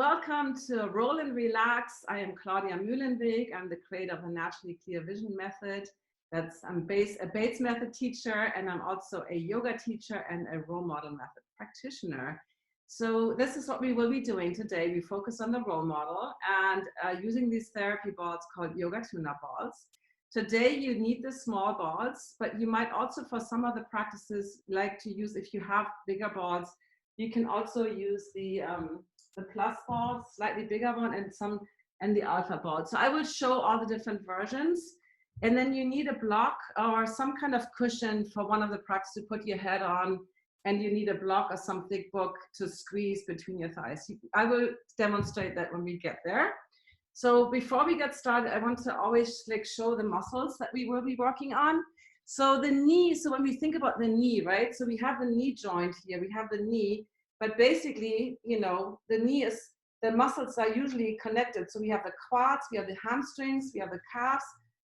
Welcome to Roll and Relax. I am Claudia Mühlenweg. I'm the creator of the Naturally Clear Vision Method. I'm a Bates Method teacher, and I'm also a yoga teacher and a role model method practitioner. So this is what we will be doing today. We focus on the role model and using these therapy balls called yoga tune-up balls. Today you need the small balls, but you might also, for some of the practices, like to use, if you have bigger balls, you can also use the plus ball, slightly bigger one, and the alpha ball. So I will show all the different versions. And then you need a block or some kind of cushion for one of the practices to put your head on, and you need a block or some thick book to squeeze between your thighs. I will demonstrate that when we get there. So before we get started, I want to always show the muscles that we will be working on. So the knee, so when we think about the knee, right? So we have the knee joint here, we have the knee, but basically, the knee the muscles are usually connected. So we have the quads, we have the hamstrings, we have the calves,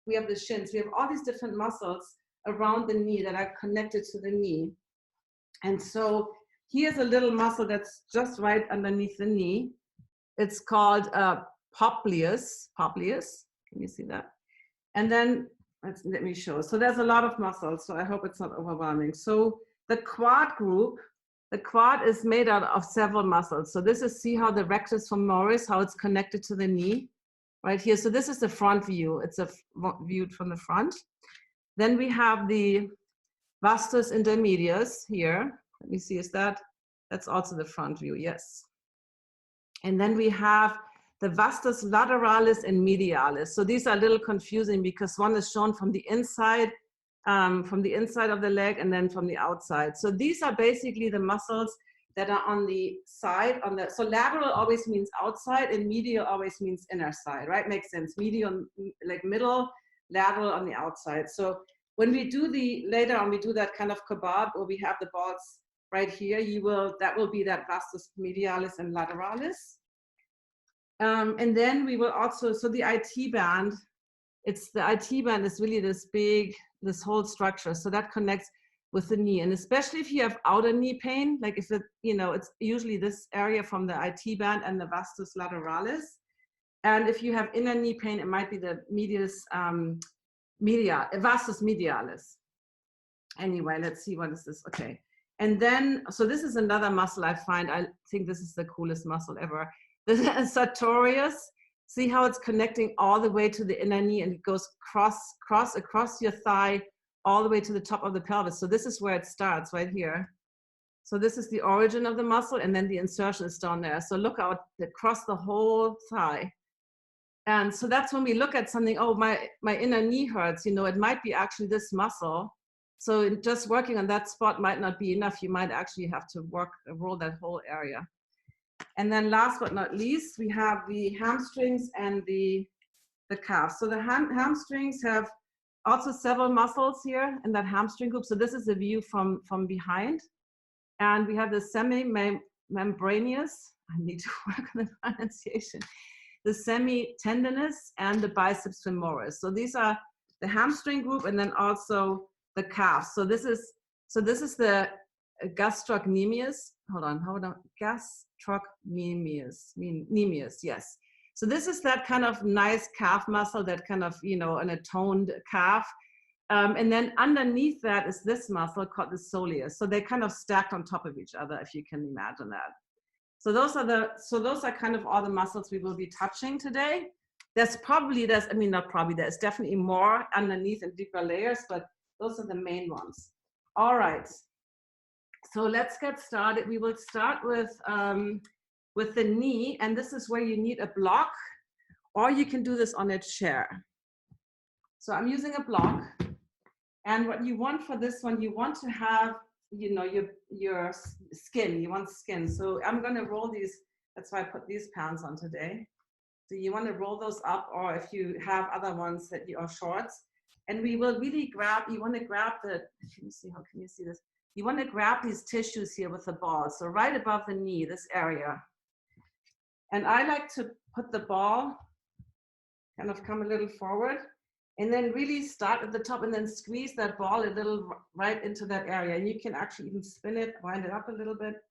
we have the shins. We have all these different muscles around the knee that are connected to the knee. And so here's a little muscle that's just right underneath the knee. It's called popliteus. Can you see that? And then let me show. So there's a lot of muscles, so I hope it's not overwhelming. So the quad group, the quad is made out of several muscles. So this is, see how the rectus femoris, how it's connected to the knee right here. So this is the front view. It's viewed from the front. Then we have the vastus intermedius here. Let me see, that's also the front view, yes. And then we have the vastus lateralis and medialis. So these are a little confusing because one is shown from the inside of the leg and then from the outside. So these are basically the muscles that are on the side, so lateral always means outside and medial always means inner side, right? Makes sense. Medial, like middle, lateral on the outside. So when we do later on, we do that kind of kebab where we have the balls right here, that will be that vastus medialis and lateralis. And then we will also, so the IT band, the IT band is really this whole structure. So that connects with the knee. And especially if you have outer knee pain, like if it's usually this area from the IT band and the vastus lateralis. And if you have inner knee pain, it might be the vastus medialis. Anyway, let's see, what is this? Okay. And then, so this is another muscle I think this is the coolest muscle ever. This is sartorius. See how it's connecting all the way to the inner knee and it goes across your thigh all the way to the top of the pelvis. So this is where it starts right here. So this is the origin of the muscle and then the insertion is down there. So look out across the whole thigh. And so that's when we look at something, oh, my inner knee hurts, it might be actually this muscle. So just working on that spot might not be enough. You might actually have to roll that whole area. And then last but not least, we have the hamstrings and the calves. So the hamstrings have also several muscles here in that hamstring group. So this is a view from behind. And we have the semi-membranous, I need to work on the pronunciation, the semi-tendinous and the biceps femoris. So these are the hamstring group and then also the calves. So this is the gastrocnemius. Hold on. Gastrocnemius, yes. So this is that kind of nice calf muscle, that kind of, an atoned calf. And then underneath that is this muscle called the soleus. So they kind of stacked on top of each other, if you can imagine that. So those are kind of all the muscles we will be touching today. There's definitely more underneath and deeper layers, but those are the main ones. All right. So let's get started. We will start with the knee, and this is where you need a block, or you can do this on a chair. So I'm using a block, and what you want for this one, you want to have, your skin. You want skin. So I'm going to roll these. That's why I put these pants on today. So you want to roll those up, or if you have other ones that are shorts, and we will really you want to grab can you see this? You want to grab these tissues here with the ball. So right above the knee, this area. And I like to put the ball, kind of come a little forward, and then really start at the top and then squeeze that ball a little right into that area. And you can actually even spin it, wind it up a little bit.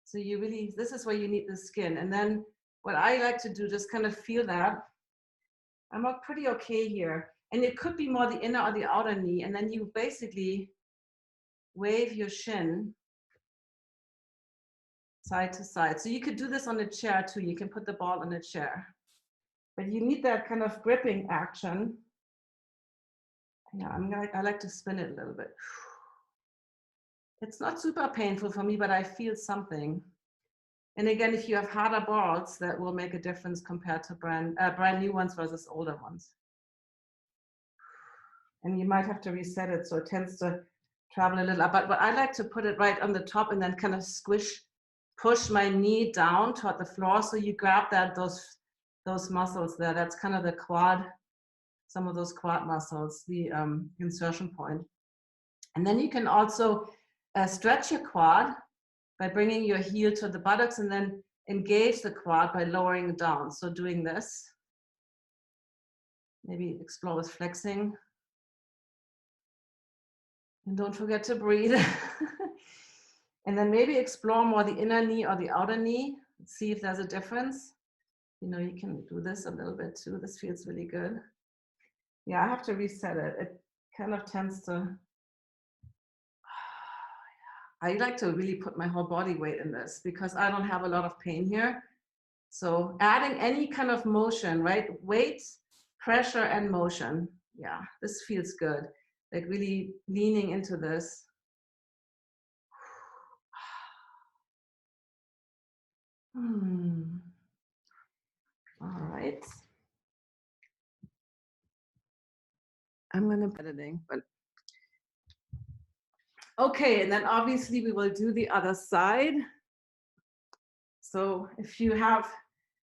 So you really, this is where you need the skin. And then what I like to do, just kind of feel that. I'm pretty okay here. And it could be more the inner or the outer knee. And then you basically wave your shin side to side. So you could do this on a chair too. You can put the ball on a chair. But you need that kind of gripping action. Yeah, I like to spin it a little bit. It's not super painful for me, but I feel something. And again, if you have harder balls, that will make a difference compared to brand new ones versus older ones. And you might have to reset it, so it tends to travel a little up. But I like to put it right on the top and then kind of push my knee down toward the floor. So you grab those muscles there. That's kind of the quad, some of those quad muscles, the insertion point. And then you can also stretch your quad by bringing your heel to the buttocks and then engage the quad by lowering it down. So doing this, maybe explore with flexing. And don't forget to breathe. And then maybe explore more the inner knee or the outer knee. See if there's a difference. You know, you can do this a little bit too. This feels really good. Yeah, I have to reset it. It kind of tends to, I like to really put my whole body weight in this because I don't have a lot of pain here. So adding any kind of motion, right? Weight, pressure, and motion. Yeah, this feels good. Like really leaning into this. All right. I'm gonna put editing, but okay, and then obviously we will do the other side. So if you have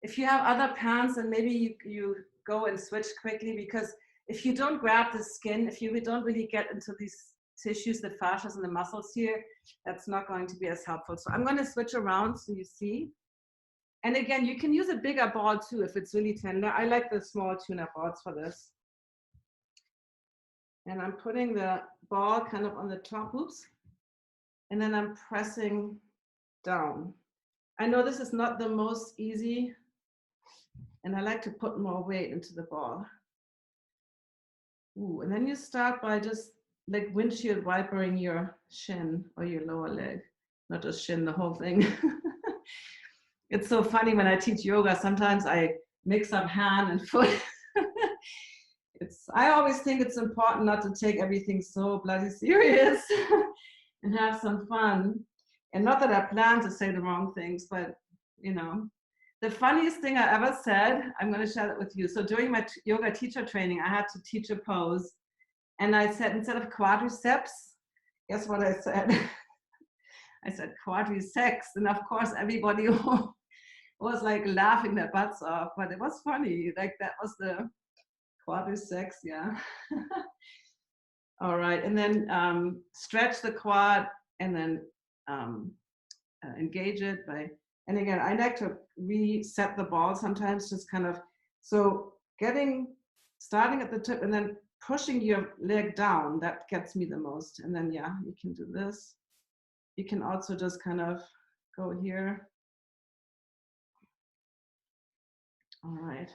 other pants, and maybe you go and switch quickly, because if you don't grab the skin, if you don't really get into these tissues, the fascias and the muscles here, that's not going to be as helpful. So I'm going to switch around so you see. And again, you can use a bigger ball too if it's really tender. I like the small tuna balls for this. And I'm putting the ball kind of on the top, oops, and then I'm pressing down. I know this is not the most easy, and I like to put more weight into the ball. Ooh, and then you start by just like windshield wipering your shin or your lower leg, not just shin, the whole thing. It's so funny when I teach yoga, sometimes I mix up hand and foot. I always think it's important not to take everything so bloody serious and have some fun. And not that I plan to say the wrong things, but you know, the funniest thing I ever said, I'm going to share it with you. So during my yoga teacher training, I had to teach a pose. And I said, instead of quadriceps, guess what I said? I said quadriceps. And of course, everybody was like laughing their butts off, but it was funny. Like that was the quadriceps, yeah. All right, and then stretch the quad and then engage it by, and again, I like to reset the ball sometimes, just kind of, so starting at the tip and then pushing your leg down, that gets me the most. And then, yeah, you can do this. You can also just kind of go here. All right.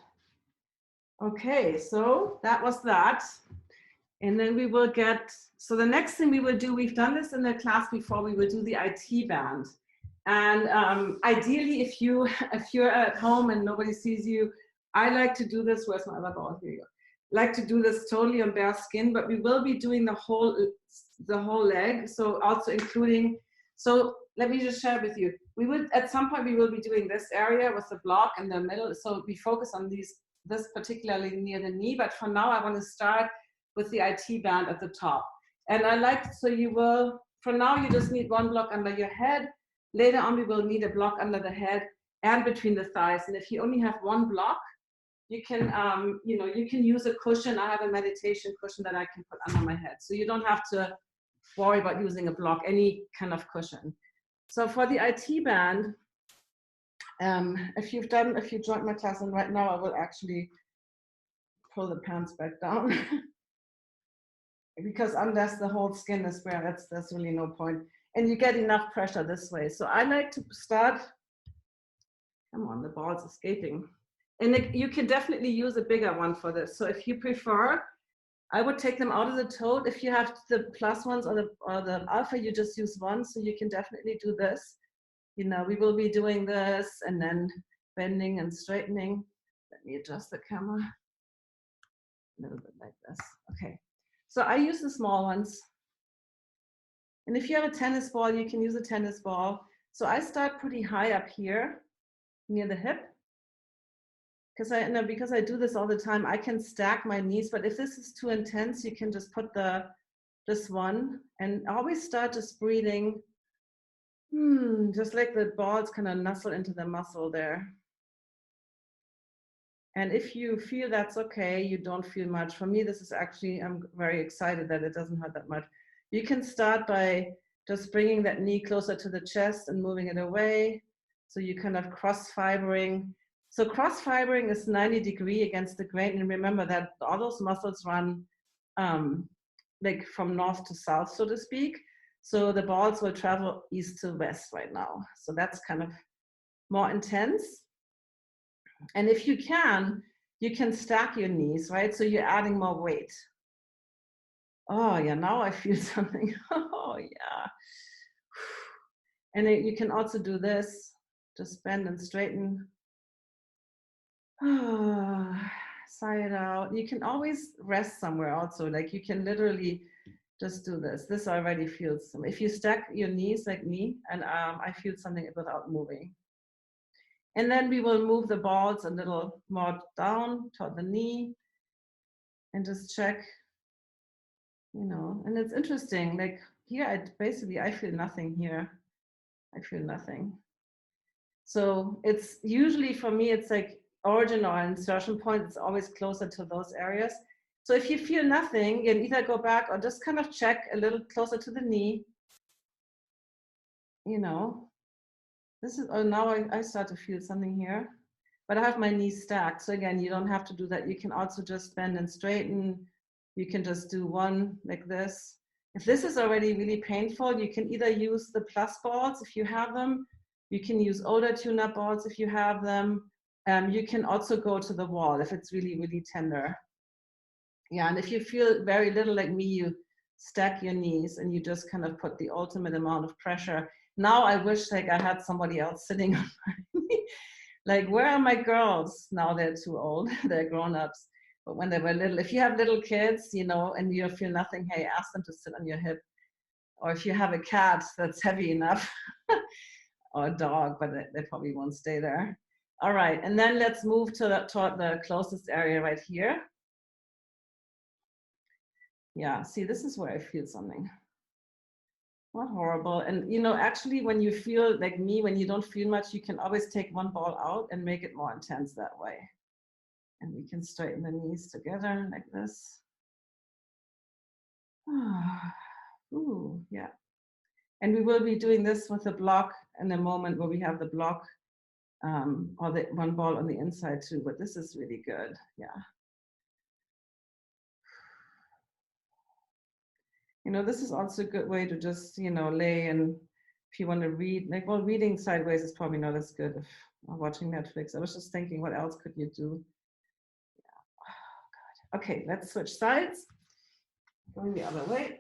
Okay, so that was that. And then we will so the next thing we will do, we've done this in the class before, we will do the IT band. And ideally, if you're at home and nobody sees you, I like to do this, where's my other ball? Here you go. Like to do this totally on bare skin, but we will be doing the whole leg. So also including, so let me just share with you. We would, at some point, we will be doing this area with the block in the middle. So we focus on this particularly near the knee, but for now, I want to start with the IT band at the top. And I like, so you will, for now, you just need one block under your head. Later on, we will need a block under the head and between the thighs. And if you only have one block, you can, you can use a cushion. I have a meditation cushion that I can put under my head. So you don't have to worry about using a block, any kind of cushion. So for the IT band, if you joined my class, and right now I will actually pull the pants back down. Because unless the whole skin is bare, there's really no point. and you get enough pressure this way. So I like to start, come on, the ball's escaping. And you can definitely use a bigger one for this. So if you prefer, I would take them out of the tote. If you have the plus ones or the alpha, you just use one. So you can definitely do this. You know, we will be doing this and then bending and straightening. Let me adjust the camera a little bit like this. Okay. So I use the small ones. And if you have a tennis ball, you can use a tennis ball. So I start pretty high up here near the hip. Because I do this all the time, I can stack my knees, but if this is too intense, you can just put this one and always start just breathing, just like the balls kind of nuzzle into the muscle there. And if you feel that's okay, you don't feel much. For me, this is actually, I'm very excited that it doesn't hurt that much. You can start by just bringing that knee closer to the chest and moving it away. So you kind of cross-fibering. So cross-fibering is 90-degree against the grain. And remember that all those muscles run like from north to south, so to speak. So the balls will travel east to west right now. So that's kind of more intense. And if you can stack your knees, right? So you're adding more weight. Oh yeah, now I feel something. Oh yeah. And you can also do this, just bend and straighten. Sigh it out. You can always rest somewhere also. Like you can literally just do this. This already feels some. If you stack your knees like me, and I feel something without moving. And then we will move the balls a little more down toward the knee and just check, you know, and it's interesting. Like here, I feel nothing here. I feel nothing. So it's usually for me, it's like origin or insertion point. It's always closer to those areas. So if you feel nothing, you can either go back or just kind of check a little closer to the knee. You know, this is, oh, now I start to feel something here, but I have my knees stacked. So again, you don't have to do that. You can also just bend and straighten. You can just do one like this. If this is already really painful, you can either use the plus balls if you have them. You can use older tune-up balls if you have them. You can also go to the wall if it's really, really tender. Yeah, and if you feel very little like me, you stack your knees and you just kind of put the ultimate amount of pressure. Now I wish like I had somebody else sitting on me. Like, where are my girls? Now they're too old, they're grown-ups. But when they were little, if you have little kids, you know, and you feel nothing, hey, ask them to sit on your hip. Or if you have a cat that's heavy enough, or a dog, but they probably won't stay there. All right, and then let's move to toward the closest area right here. Yeah, see, this is where I feel something. Not horrible. And you know, actually, when you feel like me, when you don't feel much, you can always take one ball out and make it more intense that way. And we can straighten the knees together like this. Ooh, yeah. And we will be doing this with the block in a moment where we have the block or the one ball on the inside too, but this is really good, yeah. You know, this is also a good way to just, you know, lay and if you want to read, like, well, reading sideways is probably not as good if watching Netflix. I was just thinking, what else could you do? Yeah. Oh, God. Okay, let's switch sides. Going the other way.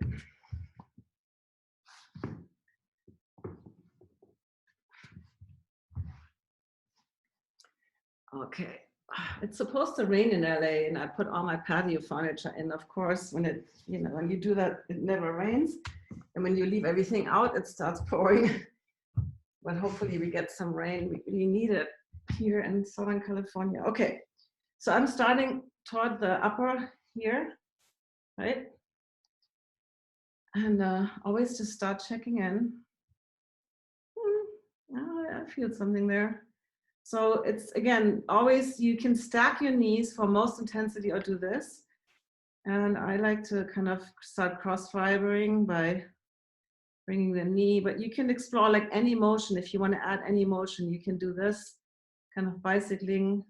Okay, it's supposed to rain in LA and I put all my patio furniture in. Of course, when it, you know, when you do that, it never rains. And when you leave everything out, it starts pouring. But hopefully we get some rain. We really need it here in Southern California. Okay, so I'm starting toward the upper here, right? And always just start checking in. I feel something there. So it's, again, always you can stack your knees for most intensity or do this. And I like to kind of start cross-fibering by bringing the knee, but you can explore like any motion. If you want to add any motion, you can do this kind of bicycling,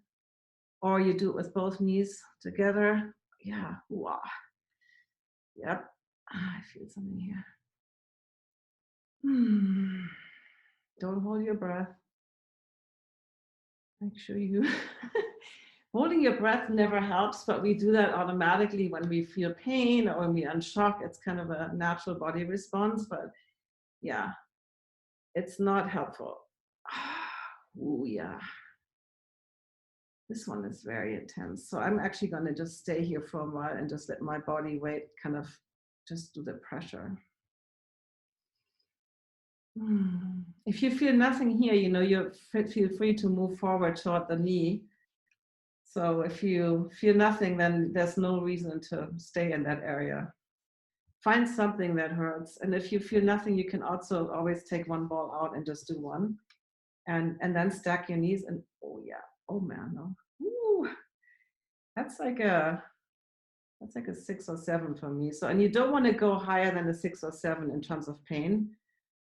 or you do it with both knees together. Yeah, wow. Yep, I feel something here. Don't hold your breath. Make sure you holding your breath never helps, but we do that automatically when we feel pain or when we're in shock. It's kind of a natural body response, but yeah, it's not helpful. Oh yeah, this one is very intense. So I'm actually going to just stay here for a while and just let my body weight kind of just do the pressure. If you feel nothing here, you know, you feel free to move forward toward the knee. So if you feel nothing, then there's no reason to stay in that area. Find something that hurts. And if you feel nothing, you can also always take one ball out and just do one. And then stack your knees and oh yeah, oh man, no. Ooh, that's like a 6 or 7 for me. So, and you don't want to go higher than a 6 or 7 in terms of pain.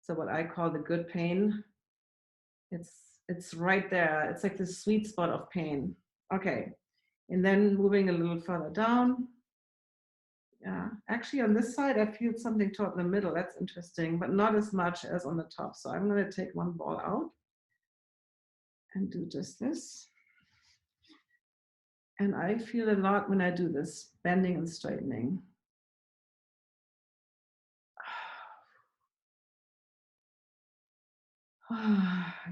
So what I call the good pain, it's right there. It's like the sweet spot of pain. Okay, and then moving a little further down. Yeah, actually on this side, I feel something toward the middle. That's interesting, but not as much as on the top. So I'm going to take one ball out and do just this. And I feel a lot when I do this, bending and straightening.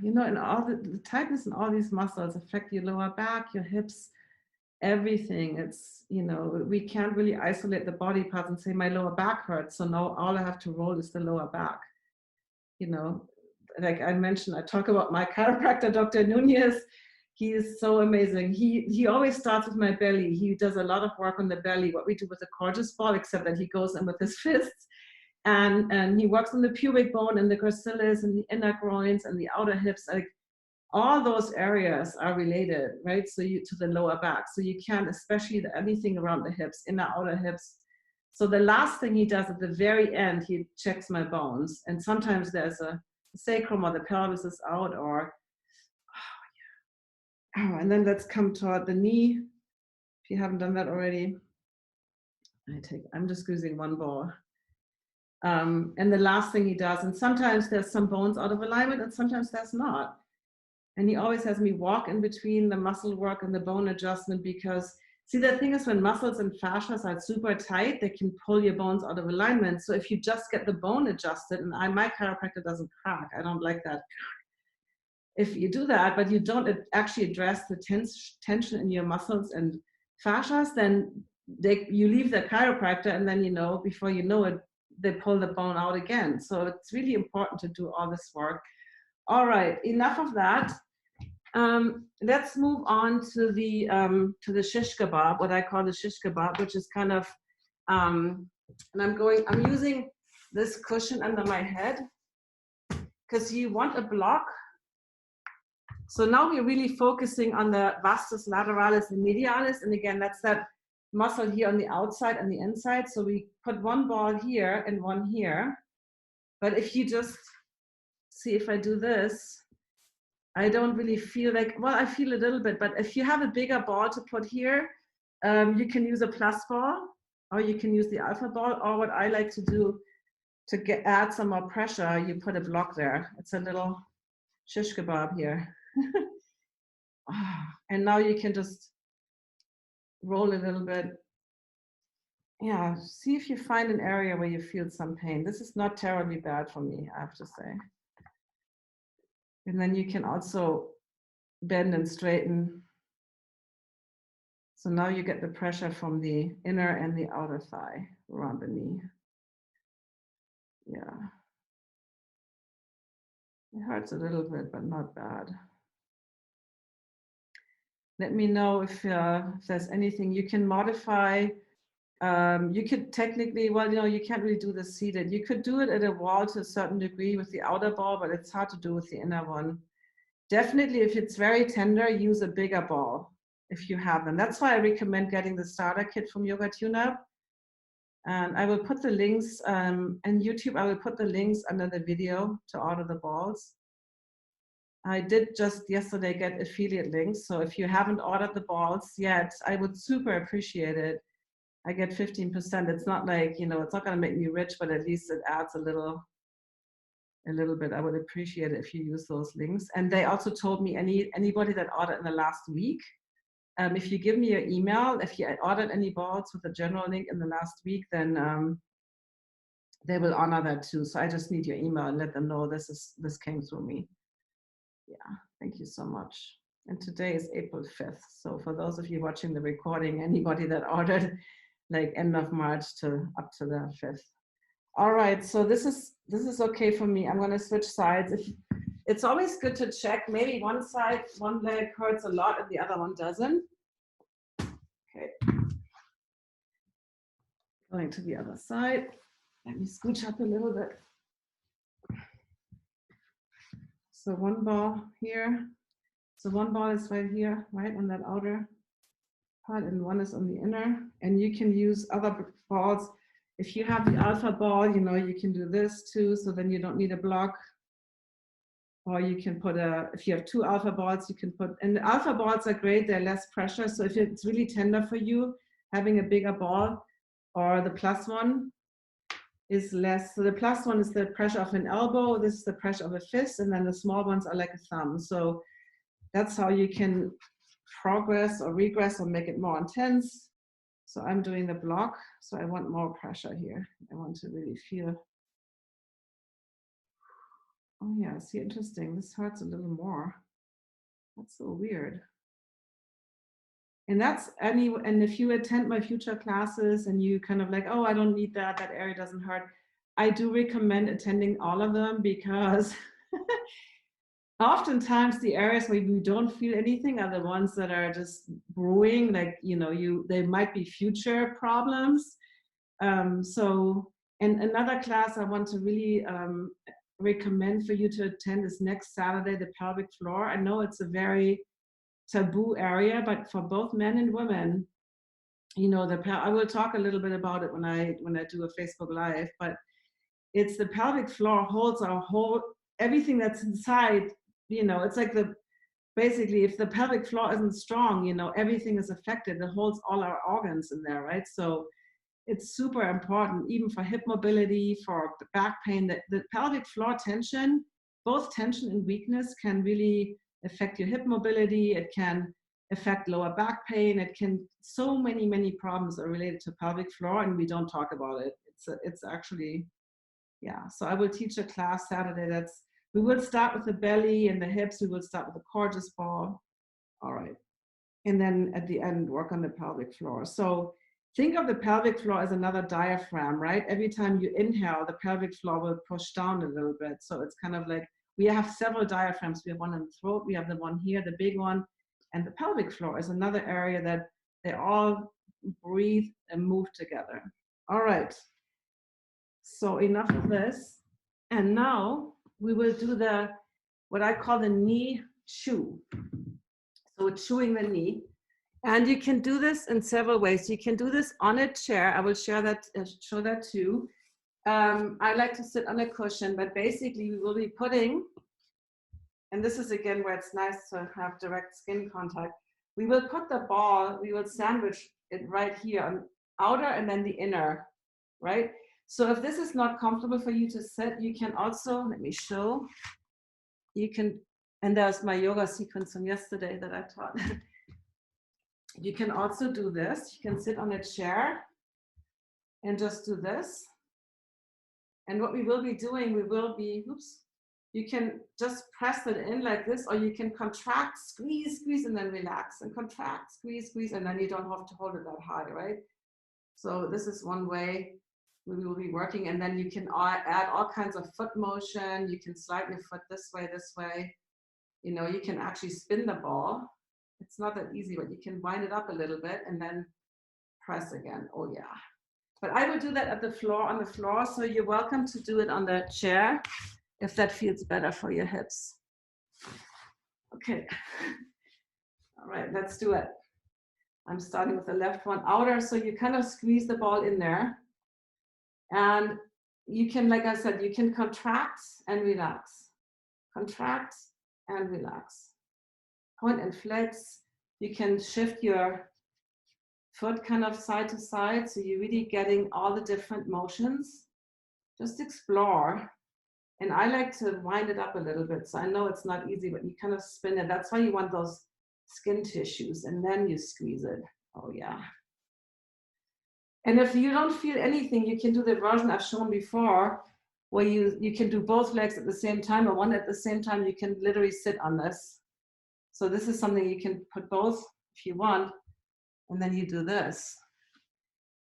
You know, and all the tightness in all these muscles affect your lower back, your hips, everything. It's, you know, we can't really isolate the body parts and say my lower back hurts, so now all I have to roll is the lower back. You know, like I mentioned, I talk about my chiropractor, Dr. Nunez. He is so amazing. He always starts with my belly. He does a lot of work on the belly, what we do with the gorgeous ball, except that he goes in with his fists. And he works on the pubic bone and the gracilis and the inner groins and the outer hips. Like all those areas are related, right? So you to the lower back. So you can, especially anything around the hips, inner outer hips. So the last thing he does at the very end, he checks my bones. And sometimes there's a sacrum or the pelvis is out, or and then let's come toward the knee. If you haven't done that already, I'm just using one ball. And the last thing he does, and sometimes there's some bones out of alignment and sometimes there's not. And he always has me walk in between the muscle work and the bone adjustment, because see, the thing is, when muscles and fascias are super tight, they can pull your bones out of alignment. So if you just get the bone adjusted, and my chiropractor doesn't crack, I don't like that. If you do that, but you don't actually address the tension in your muscles and fascias, then you leave the chiropractor, and then, you know, before you know it, they pull the bone out again. So it's really important to do all this work. All right, enough of that. Let's move on to the shish kebab, what I call the shish kebab, which is kind of, and I'm using this cushion under my head because you want a block. So now we're really focusing on the vastus lateralis and medialis. And again, that's that muscle here on the outside and the inside. So we put one ball here and one here. But if you just see, if I do this, I don't really feel like, well, I feel a little bit, but if you have a bigger ball to put here, you can use a plus ball, or you can use the alpha ball, or what I like to do to add some more pressure, you put a block there. It's a little shish kebab here. And now you can just roll a little bit. Yeah, see if you find an area where you feel some pain. This is not terribly bad for me, I have to say. And then you can also bend and straighten. So now you get the pressure from the inner and the outer thigh around the knee. Yeah. It hurts a little bit, but not bad. Let me know if there's anything you can modify. You could technically, well, you know, you can't really do this seated. You could do it at a wall to a certain degree with the outer ball, but it's hard to do with the inner one. Definitely, if it's very tender, use a bigger ball if you have them. That's why I recommend getting the starter kit from Yoga Tune-Up. And I will put the links, and YouTube, I will put the links under the video to order the balls. I did just yesterday get affiliate links. So if you haven't ordered the balls yet, I would super appreciate it. I get 15%. It's not like, you know, it's not going to make me rich, but at least it adds a little a little bit, I would appreciate it if you use those links. And they also told me anybody that ordered in the last week, if you give me your email, if you ordered any balls with a general link in the last week, then they will honor that too. So I just need your email and let them know this came through me. Yeah, thank you so much. And today is April 5th. So for those of you watching the recording, anybody that ordered like end of March to up to the 5th. All right, so this is okay for me. I'm gonna switch sides. It's always good to check. Maybe one leg hurts a lot and the other one doesn't. Okay. Going to the other side. Let me scooch up a little bit. So one ball here. So one ball is right here, right on that outer part, and one is on the inner. And you can use other balls. If you have the alpha ball, you know, you can do this too, so then you don't need a block. Or you can put if you have two alpha balls, you can put, and the alpha balls are great, they're less pressure. So if it's really tender for you, having a bigger ball, or the plus one is less. So the plus one is the pressure of an elbow, this is the pressure of a fist, and then the small ones are like a thumb. So that's how you can progress or regress or make it more intense. So I'm doing the block, so I want more pressure here. I want to really feel. Oh yeah, see, interesting. This hurts a little more. That's so weird. And and if you attend my future classes and you kind of like, oh, I don't need that area doesn't hurt, I do recommend attending all of them, because oftentimes the areas where you don't feel anything are the ones that are just brewing, like, you know, they might be future problems. So, and another class I want to really recommend for you to attend is next Saturday, the pelvic floor. I know it's a very taboo area, but for both men and women, you know, I will talk a little bit about it when I do a Facebook Live, but it's the pelvic floor holds our whole, everything that's inside, you know, it's like basically if the pelvic floor isn't strong, you know, everything is affected. It holds all our organs in there, right? So it's super important, even for hip mobility, for back pain. The pelvic floor tension, both tension and weakness, can really affect your hip mobility. It can affect lower back pain. It can, so many problems are related to pelvic floor, and we don't talk about it. It's actually, yeah. So I will teach a class Saturday we will start with the belly and the hips. We will start with the gorgeous ball. All right. And then at the end, work on the pelvic floor. So think of the pelvic floor as another diaphragm, right? Every time you inhale, the pelvic floor will push down a little bit. So it's kind of like, we have several diaphragms. We have one in the throat, we have the one here, the big one, and the pelvic floor is another area that they all breathe and move together. All right. So enough of this. And now we will do what I call the knee chew. So chewing the knee. And you can do this in several ways. You can do this on a chair. I will show that too. I like to sit on a cushion, but basically we will be putting, and this is again where it's nice to have direct skin contact. We will put the ball, we will sandwich it right here on outer and then the inner, right? So if this is not comfortable for you to sit, you can also, let me show, you can, and there's my yoga sequence from yesterday that I taught. You can also do this. You can sit on a chair and just do this. And what we will be doing, you can just press it in like this, or you can contract, squeeze, and then relax, and contract, squeeze, and then you don't have to hold it that high, right? So this is one way we will be working. And then you can add all kinds of foot motion. You can slide your foot this way. You know, you can actually spin the ball. It's not that easy, but you can wind it up a little bit and then press again. Oh yeah. But I will do that on the floor. So you're welcome to do it on the chair if that feels better for your hips. Okay. All right, let's do it. I'm starting with the left one, outer. So you kind of squeeze the ball in there. And you can, like I said, you can contract and relax. Contract and relax. Point and flex. You can shift your foot kind of side to side, so you're really getting all the different motions. Just explore. And I like to wind it up a little bit. So I know it's not easy, but you kind of spin it. That's why you want those skin tissues, and then you squeeze it. Oh yeah. And if you don't feel anything, you can do the version I've shown before, where you can do both legs at the same time, or one at the same time. You can literally sit on this. So this is something you can put both if you want, and then you do this.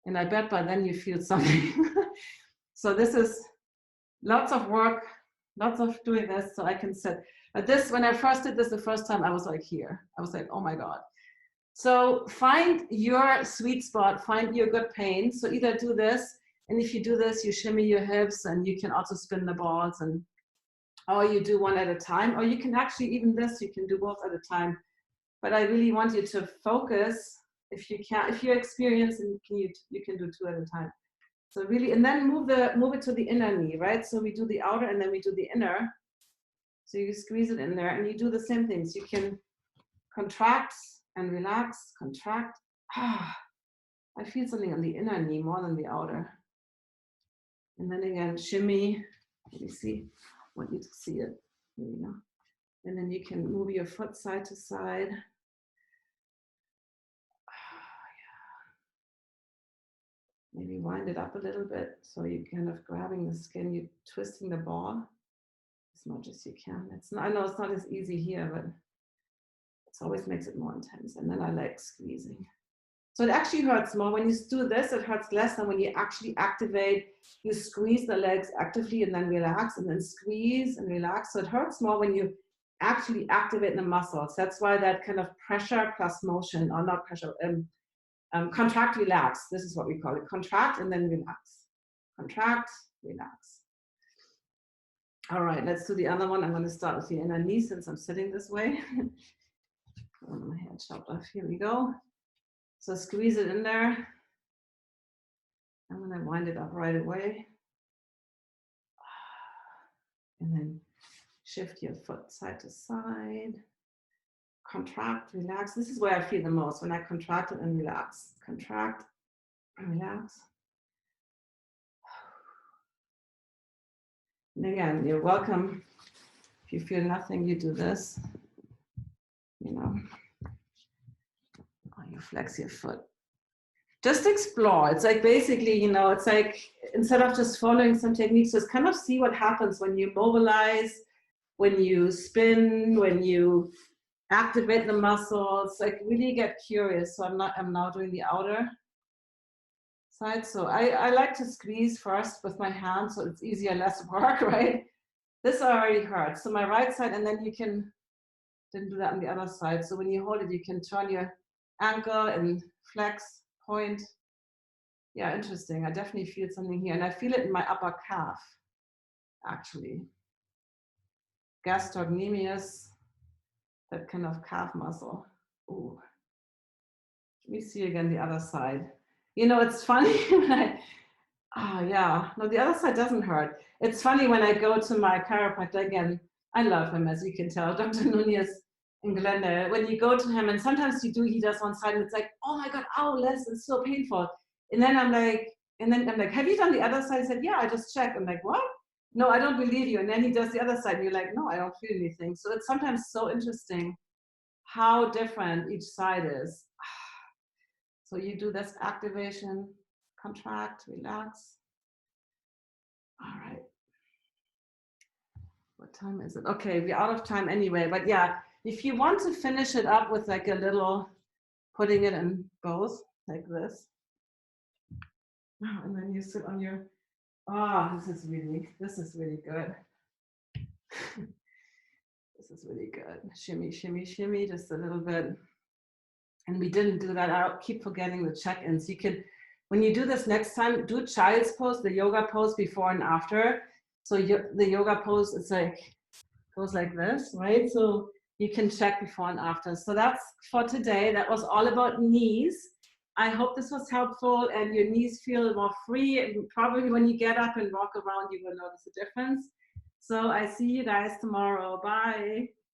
And I bet by then you feel something. So this is lots of work, lots of doing this so I can sit. But this, when I first did this the first time, I was like here. I was like, oh my God. So find your sweet spot, find your good pain. So either do this, and if you do this, you shimmy your hips, and you can also spin the balls, and or you do one at a time, or you can actually, even this, you can do both at a time. But I really want you to focus, if you can, if you're experienced, and you can do two at a time. So really, and then move it to the inner knee, right? So we do the outer, and then we do the inner. So you squeeze it in there, and you do the same things. You can contract and relax, contract. I feel something on the inner knee more than the outer. And then again, shimmy. Let me see. I want you to see it. Here you go. And then you can move your foot side to side. Maybe wind it up a little bit. So you're kind of grabbing the skin, you're twisting the ball as much as you can. It's not, I know it's not as easy here, but it always makes it more intense. And then I like squeezing. So it actually hurts more. When you do this, it hurts less than when you actually activate. You squeeze the legs actively and then relax, and then squeeze and relax. So it hurts more when you actually activate the muscles. That's why that kind of pressure plus motion, or not pressure, contract, relax. This is what we call it. Contract and then relax. Contract, relax. All right, let's do the other one. I'm going to start with the inner knee since I'm sitting this way. My hand chopped off. Here we go. So squeeze it in there. I'm going to wind it up right away. And then shift your foot side to side. Contract, relax. This is where I feel the most, when I contract it and relax. Contract and relax. And again, you're welcome. If you feel nothing, you do this. You know, or you flex your foot. Just explore. It's like basically, you know, it's like instead of just following some techniques, just kind of see what happens when you mobilize, when you spin, when you activate the muscles. Like really get curious. So I'm now doing the outer side. So I like to squeeze first with my hand, so it's easier, less work, right? This already hurts. So my right side, and then you can then do that on the other side. So when you hold it, you can turn your ankle and flex, point. Yeah, interesting. I definitely feel something here, and I feel it in my upper calf, actually. Gastrocnemius, that kind of calf muscle. Ooh. Let me see again the other side. You know, it's funny when yeah, no, the other side doesn't hurt. It's funny when I go to my chiropractor again. I love him, as you can tell, Dr. Nunez in Glendale. When you go to him, and sometimes he does one side, and it's like, oh my God, ow, Les, it's so painful. And then I'm like, have you done the other side? I said, yeah, I just checked. I'm like, what? No, I don't believe you. And then he does the other side, and you're like, no, I don't feel anything. So it's sometimes so interesting how different each side is. So you do this activation, contract, relax. All right. What time is it? Okay, we're out of time anyway, but yeah, if you want to finish it up with like a little, putting it in both, like this. And then you sit on your, this is really good. This is really good. Shimmy, shimmy, shimmy, just a little bit. And we didn't do that. I'll keep forgetting the check-ins. You can, when you do this next time, do child's pose, the yoga pose before and after. So the yoga pose is like, goes like this, right? So you can check before and after. So that's for today. That was all about knees. I hope this was helpful and your knees feel more free. And probably when you get up and walk around, you will notice a difference. So I see you guys tomorrow. Bye.